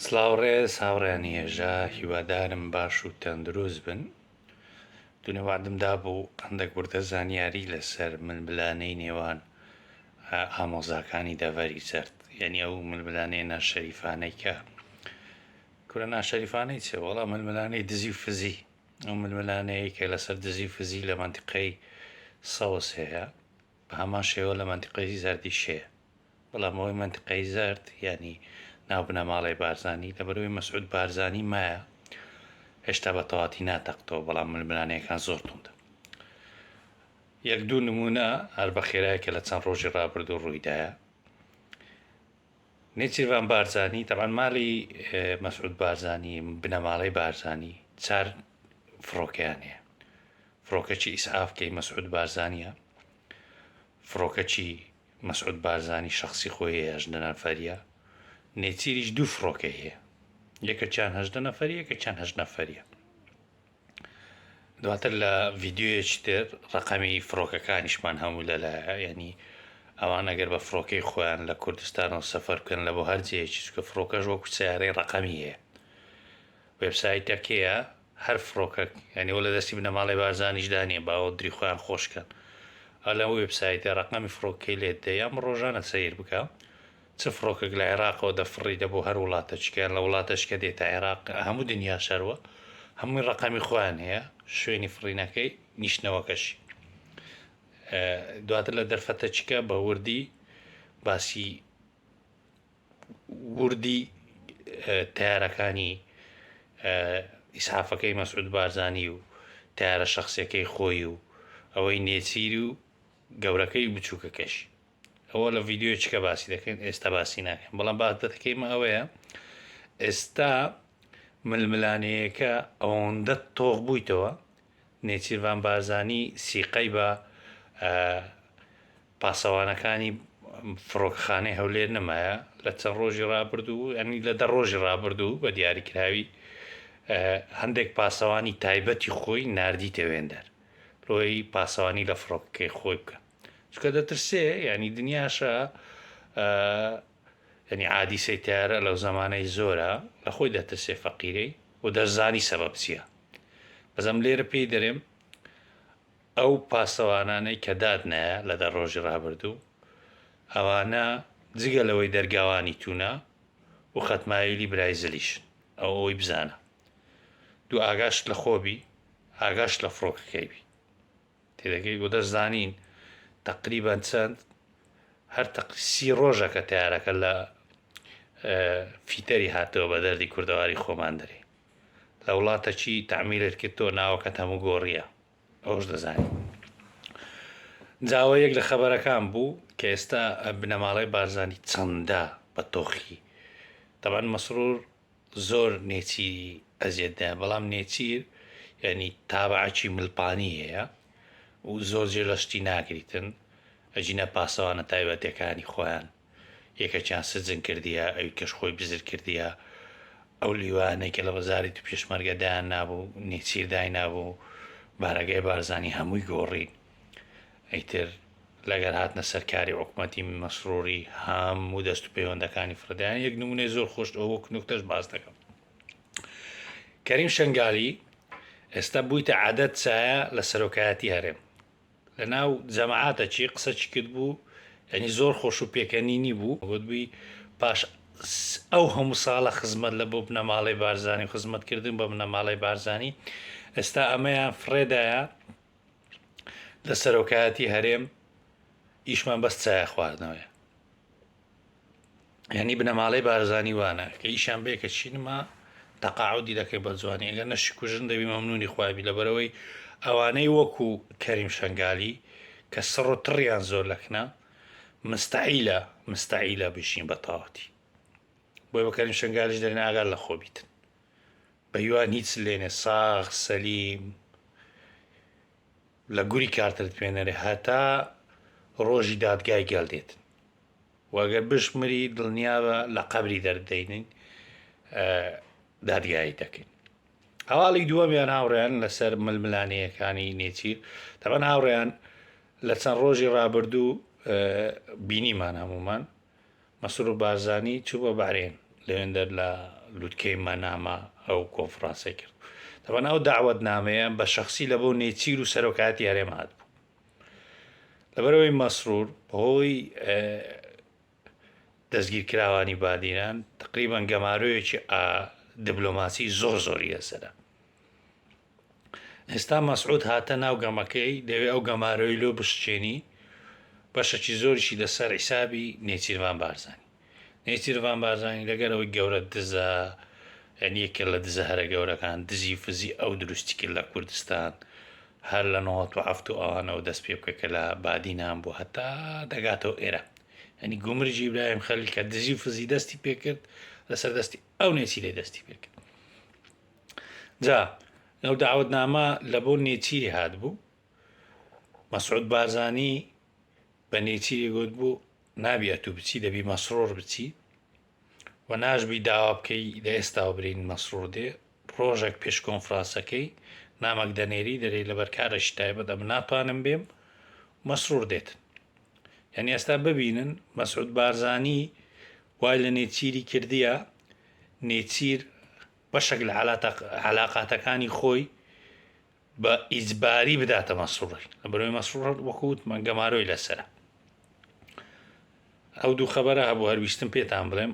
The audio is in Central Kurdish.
سلااوڕێز هاوڕێیان هێژە هیوادارم باش و تەندروست بن. دوونەوادمدا بوو هەندێک وردە زانیاری لەسەر ململانەی نێوان ئامۆزاکانی دەڤەری زەرد، یعنی ئەو ململانەیە ناشەریفانەی کە کورە ناشەریفانەی چێ وەڵا ململانەی دزی و فزی، ئەو ململانەیە کە لەسەر دزی و فزی لە منتیقەی سەوس هەیە بە هەمان شێوە لە منتیقەی زەردی شەیە. بەڵام ئەوەی منتیقەی زەرد ینی ناو بنەماڵی بارزانانی لەبەرەوەی مەسعود بارزانی مایە هێشتا بە تەواتی ناتەقتەوە، بەڵام ململانەیەکان زۆر توندە. یەک دوو نمونە هەر بە خێرایەکە لە چەند ڕۆژی ڕابردوو ڕوویدایە. نێچیروان بارزانی تەمان ماڵی مەسعود بارزانی بنەماڵەی بارزانی چار فڕۆکەیان هەیە. فڕۆکەچی ئیسعافکەی مەسعود بارزانیە، فڕۆکەچی مەسعود بارزانی شخصی خۆی هەیە 18 نەفەریە، نێچیریش دوو فڕۆکە هەیە، یەکە چیان 18 نەفەریە، یەکە چیان 8 نەفەریە. دواتر لە ڤیددیۆیەکی تر ڕقەمی فڕۆکەکانیشمان هەموو لەلایە، ینی ئەوان ئەگەر بە فڕۆکەی خۆیان لە کوردستانەوە سەفەر بکەن لە بۆ هەرجەیەکی چکە فڕۆکەش وەکو سیارەی ڕقەمی هەیە. وێبسایتەکەیە هەر فڕۆکە ینی وە لە دەستی بنەماڵی بارزانیشدا نیە باوە دری خۆیان خۆشکەن. لە وێبسایتە ڕقەمی فڕۆکەی لێت دەیە ئەم ڕۆژانە سەیر بکە چ فڕۆکێک لە عێراقەوە دەفڕیدە بۆ هەر وڵاتە چکیان لە وڵاتەشکە دێتە عێراق هەموو دنیا شەروە هەمووی ڕقەمی خۆیان هەیە، شوێنی فڕینەکەی نیشتنەوەکەشی. دواتر لە دەرفەتە چکە بە وردی باسی وردی تیارەکانی ئیسعافەکەی مەسعود بارزانی و تیارە شخصیەکەی خۆی و ئەوەی نێچیر و گەورەکەی بچووکەکەش ئەوە لە ڤیددیۆ چکە باسی دەکەین، ئێستا باسی ناکەین. بەڵام بادەتەکەیمە ئەوەیە ئێستا ململانەیەکە ئەوەندە تۆغ بوویتەوە نێچیروان بارزانی سیقەی بە پاسەوانەکانی فڕۆکخانەی هەولێر نەمایە لە چەند ڕۆژی ڕابردوو، ئەنی لە 10 ڕۆژی ڕابردوو بە دیاریکراوی هەندێک پاسەوانی تایبەتی خۆی نردی تەوێندەر ڕۆی پاسەوانی لە فڕۆکەکەی خۆی بکە چکە دەترسێ، ینی دنیاشە ینی عادیسەی تیارە لەو زمانەی زۆرە لە خۆی دەترسێ فەقیرەی و دەزانی سەبەب چییە. بەزەم لێرە پێی دەرێم ئەو پاسەوانانەی کە دادنایە لە 10 ڕۆژی ڕابردوو ئەوانە جگە لەوەی دەرگاوانی تونە و خەتمایلی برایزلیشن، ئەوەی بزانە دوو ئاگاشت لە خۆبی ئاگاشت لە فڕۆکەکەیبی تێدەگەی بۆ دەستزانین تقریبان چەند هەر 30 ڕۆژەکە تیارەکە لە فیتەری هاتەوە بە دەردی کوردەواری خۆمان دەرێ لە وڵاتە چی تعمیرت کرد تۆ ناوەکەت هەموو گۆڕیە ئەوش دەزانین. جاوە یەک لە خەبەرەکان بوو کە ئێستا بنەماڵی بارزانی چەندە بە تۆخی تەبەن مەسرور زۆر نێچیری ئەزیێتدا، بەڵام نێچیر ینی تابعەکی ملپانی هەیە و زۆر جێ لەشتی ناگریتن ئەجینە پاسەوانە تایبەتەکانی خۆیان یەکەچیان سزن کردیە ئەوی کەش خۆی بزر کردیە ئەو لیوانەی کە لە بەزاری تو پێشمەرگەدایان نابوو نێچیردای نابوو بارەگای بارزانی هەمووی گۆڕین. ئەیتر لەگەر هاتنە سەرکاری حکوومەتی مەسرۆری هەموو دەست و پەیوەندەکانی فرەدایان یەک نمونەی زۆر خۆش ئەو وەک نوکتەش باس دەکەم. کەریم شەنگالی ئێستا بوویتە عادەت چایە لە سەرۆکایەتی هەرێم لە ناو جەماعاتە چی قسەچی کرد بوو، ینی زۆر خۆش و پێکەنینی بوو گوتبووی پاش ئەو هەموو ساڵە خزمەت لە بۆ بنەماڵی بارزانی خزمەتکردن بە بنەماڵی بارزانی ئێستا ئەمەیان فرێدایە لە سەرۆکایەتی هەرێم ئیشمان بەس چایە خواردنەوەیە. ینی بنەماڵی بارزانی وانە کە ئیشان بێ کە چینمە تەقاعودی دەکەی بە جوانی ئەگەر نەشی کوژن دەبی مەمنونی خوابی لەبەرەوەی ئەوانەی وەکو کەریم شەنگالی کە سڕ و تڕیان زۆر لەکنە مستعیلە بشین بە تاواتی بۆی بە کەریم شەنگالیش دەرێن ئاگار لە خۆبیتن بە یوان هیچ لێنێ ساغ سەلیم لە گوری کارتت پێێنەرێ هەتا ڕۆژی دادگای گەڵدێتن وەگەر بشمری دڵنیاوە لە قەبری دەردەینین دادگایی دەکەین. هەواڵی دووەمیان هاوڕێیان لەسەر ململانەیەکانی نێچیر تەبەن هاوڕێیان لە چەند ڕۆژی ڕابردوو بینیمان هەمومان مەسرور بارزانی چوو بە بەحرێن لەوێندە لە لووتکەی مەنامە ئەو کۆنفرانسی کرد دەبەن ئەو داوەتنامەیە بە شخصی لە بۆ نێچیر و سەرۆکاتی هەرێم هات بوو لەبەرەوەی مەسرور بەهۆی دەستگیرکراوانی بادیران تقریبان گەمارۆیەکی دیبلۆماسی زۆری لەسەرە ئێستا مەسعود هاتە ناو گەمەکەی دەوێت ئەو گەمارۆی لۆ بشتێنی بەشەکی زۆریشی لەسەر حیسابی نێچیروان بارزانانی نێچیروان بارزانانی لەگەرەوەی گەورە دزە یەکێ لە دزە هەرە گەورەکان دزی فزی ئەو دروستی کرد لە کوردستان هەر لە 1970 ئەوانەوە دەست پێ بکە کە لە بادینان بوو هەتا دەگاتەوە ئێرە ئەنی گومرجی برایم خەلیل کە دزی و فزی دەستی پێکرد لەسەر دەستی ئەو نێچیرەی دەستی پێکرد جا ئەو داوەتنامە لە بۆ نێچیری هات بوو مەسعود بارزانی بە نێچیری گوت بوو نابێت و بچی دەبی مەسرۆر بچی و ناشبی داوا بکەی لە ئێستا برین مەسرۆر دێ ڕۆژێک پێش کۆنفرانسەکەی نامەک دەنێری دەرێ لەبەر کارەشی تایبەت ئەم ناتوانم بێم مەسرور دێتن یعنی ئێستا ببینن مەسعود بارزانی وای لە نێچیری کردیە نێچیر بەشێک لە علاقاتەکانی خۆی بە ئیجباری بداتە مەسروڕی لەبەرەوەی مەسروڕ وەکووتمان گەمارۆی لەسەرە ئەو دوو خەبەرە هەبوو هەرویستم پێتان بڵێم